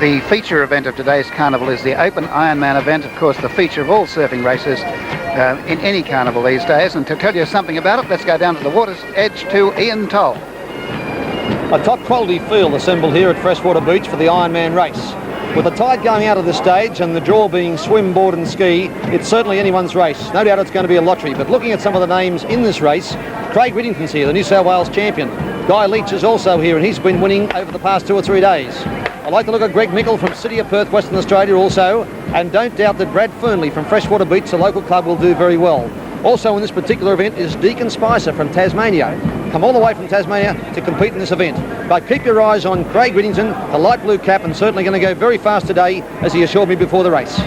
The feature event of today's carnival is the Open Ironman event, of course the feature of all surfing races in any carnival these days. And to tell you something about it, let's go down to the water's edge to Ian Toll. A top quality field assembled here at Freshwater Beach for the Ironman race. With the tide going out of the stage and the draw being swim, board and ski, it's certainly anyone's race. No doubt it's going to be a lottery, but looking at some of the names in this race, Craig Whittington's here, the New South Wales champion. Guy Leach is also here and he's been winning over the past 2 or 3 days. I like to look at Greg Mickle from City of Perth, Western Australia also, and don't doubt that Brad Fernley from Freshwater Beach, the local club, will do very well. Also in this particular event is Deacon Spicer from Tasmania. Come all the way from Tasmania to compete in this event. But keep your eyes on Craig Whittington, the light blue cap, and certainly going to go very fast today, as he assured me before the race.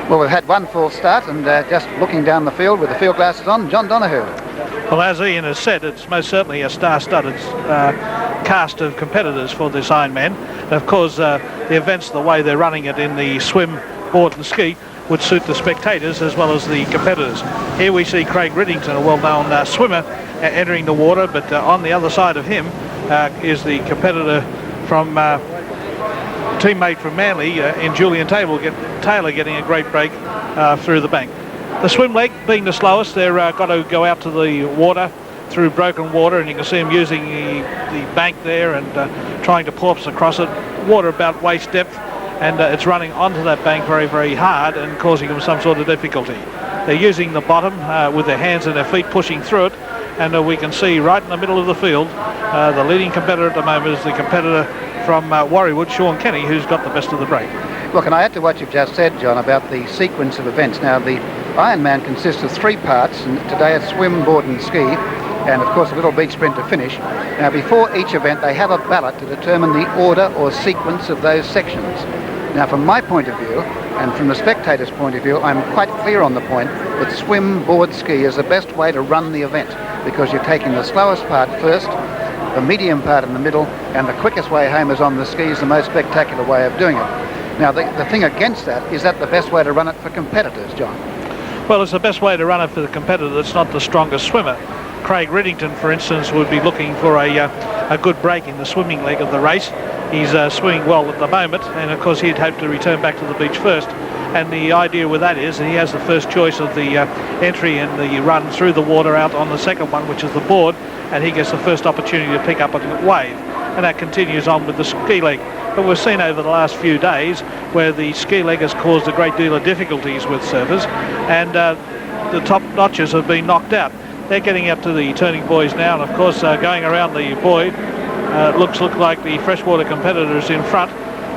Well, we've had one full start, and just looking down the field with the field glasses on, John Donoghue. Well, as Ian has said, it's most certainly a star-studded cast of competitors for this Ironman. And of course, the events, the way they're running it in the swim, board and ski, would suit the spectators as well as the competitors. Here we see Craig Whittington, a well-known swimmer, entering the water, but on the other side of him is the competitor from teammate from Manly in Julian Taylor getting a great break through the bank. The swim leg being the slowest, they're got to go out to the water through broken water, and you can see him using the bank there and trying to porpoise across it. Water about waist depth, and it's running onto that bank very, very hard and causing them some sort of difficulty. They're using the bottom with their hands and their feet pushing through it, and we can see right in the middle of the field the leading competitor at the moment is the competitor from Warriewood, Sean Kenny, who's got the best of the break. Well, can I add to what you've just said, John, about the sequence of events? Now, the Ironman consists of 3 parts, and today it's swim, board and ski, and of course a little beach sprint to finish. Now, before each event they have a ballot to determine the order or sequence of those sections. Now, from my point of view, and from the spectator's point of view, I'm quite clear on the point that swim, board, ski is the best way to run the event, because you're taking the slowest part first, the medium part in the middle, and the quickest way home is on the skis, the most spectacular way of doing it. Now, the thing against that, is that the best way to run it for competitors, John? Well, it's the best way to run it for the competitor that's not the strongest swimmer. Craig Whittington, for instance, would be looking for a good break in the swimming leg of the race. He's swimming well at the moment, and of course he'd hope to return back to the beach first. And the idea with that is that he has the first choice of the entry and the run through the water out on the second one, which is the board, and he gets the first opportunity to pick up a wave. And that continues on with the ski leg. But we've seen over the last few days where the ski leg has caused a great deal of difficulties with surfers, and the top notches have been knocked out. They're getting up to the turning buoys now, and of course going around the buoy, looks like the freshwater competitors in front.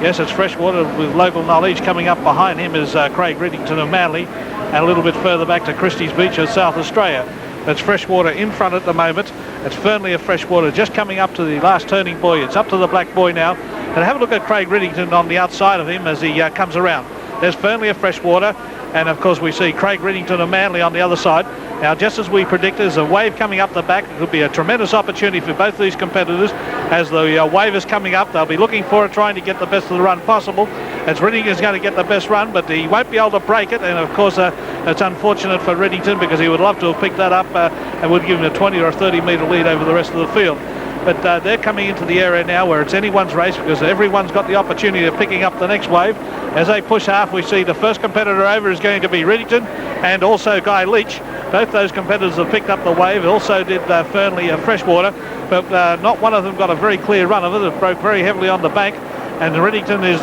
Yes, it's Freshwater with local knowledge. Coming up behind him is Craig Whittington of Manly, and a little bit further back to Christie's Beach of South Australia. That's Freshwater in front at the moment. It's Fernley of Freshwater just coming up to the last turning buoy. It's up to the black buoy now. And have a look at Craig Whittington on the outside of him as he comes around. There's Fernley of Freshwater, and of course we see Craig Whittington of Manly on the other side. Now, just as we predicted, there's a wave coming up the back. It could be a tremendous opportunity for both these competitors. As the wave is coming up, they'll be looking for it, trying to get the best of the run possible. As Whittington's going to get the best run, but he won't be able to break it. And of course, it's unfortunate for Whittington, because he would love to have picked that up and would give him a 20 or 30 metre lead over the rest of the field. But they're coming into the area now where it's anyone's race, because everyone's got the opportunity of picking up the next wave. As they push half, we see the first competitor over is going to be Whittington, and also Guy Leach. Both those competitors have picked up the wave. Also did Fernley of Freshwater, but not one of them got a very clear run of it. It broke very heavily on the bank, and Whittington is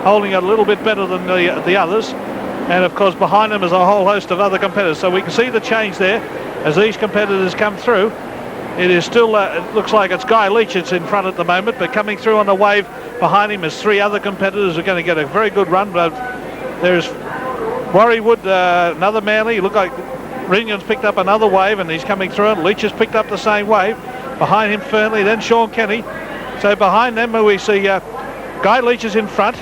holding it a little bit better than the others. And of course behind them is a whole host of other competitors. So we can see the change there as these competitors come through. It is still, it looks like it's Guy Leach that's in front at the moment, but coming through on the wave behind him is 3 other competitors who are going to get a very good run. But there's Warriewood, another Manly. Look like Whittington's picked up another wave, and he's coming through it. Leach has picked up the same wave. Behind him, Fernley, then Sean Kenny. So behind them we see Guy Leach is in front.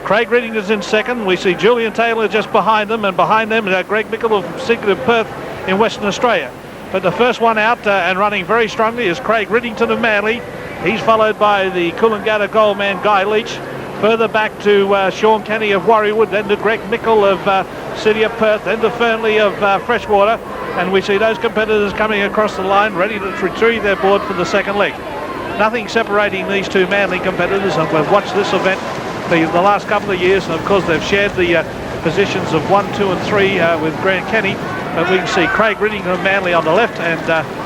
Craig Whittington's in second. We see Julian Taylor just behind them, and behind them Greg Mickle of City of Perth in Western Australia. But the first one out and running very strongly is Craig Whittington of Manly. He's followed by the Coolangatta gold man Guy Leach. Further back to Sean Kenny of Warriewood, then to Greg Mickle of City of Perth, then to Fernley of Freshwater. And we see those competitors coming across the line, ready to retrieve their board for the second leg. nothing separating these two Manly competitors, and we've watched this event for the last couple of years, and of course they've shared the positions of 1, 2 and 3 with Grant Kenny, but we can see Craig Riddington of Manly on the left and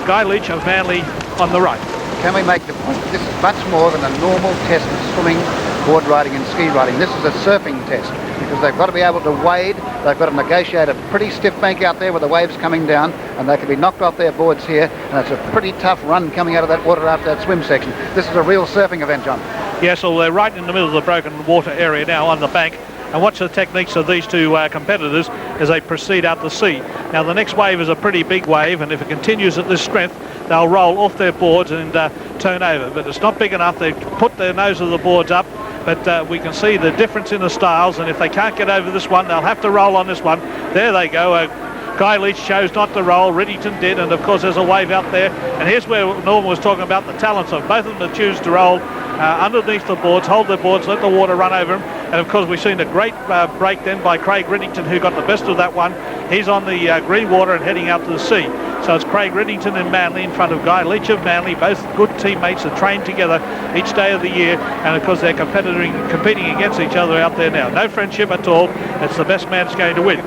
Guy Leach of Manly on the right. Can we make the point that this is much more than a normal test of swimming, board riding and ski riding? This is a surfing test because they've got to be able to wade, they've got to negotiate a pretty stiff bank out there with the waves coming down, and they can be knocked off their boards here, and it's a pretty tough run coming out of that water after that swim section. This is a real surfing event, John. Yes, well, they're right in the middle of the broken water area now on the bank. And watch the techniques of these two competitors as they proceed out to sea. Now the next wave is a pretty big wave, and if it continues at this strength, they'll roll off their boards and turn over. But it's not big enough. They've put their nose of the boards up, but we can see the difference in the styles, and if they can't get over this one, they'll have to roll on this one. There they go. Guy Leach chose not to roll, Riddington did, and of course there's a wave out there. And here's where Norman was talking about the talents of both of them to choose to roll underneath the boards, hold their boards, let the water run over them. And of course we've seen a great break then by Craig Riddington, who got the best of that one. He's on the green water and heading out to the sea. So it's Craig Riddington and Manly in front of Guy Leach of Manly, both good teammates that train together each day of the year, and of course they're competing against each other out there now. No friendship at all. It's the best man that's going to win.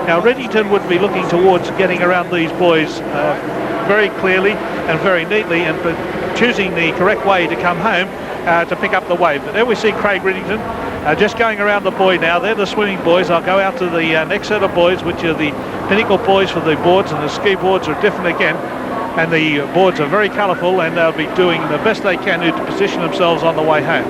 Now Riddington would be looking towards getting around these boys very clearly and very neatly, and choosing the correct way to come home to pick up the wave. But there we see Craig Riddington just going around the buoy now. They're the swimming boys. I'll go out to the next set of boys, which are the Pinnacle boys for the boards, and the ski boards are different again. And the boards are very colourful, and they'll be doing the best they can to position themselves on the way home.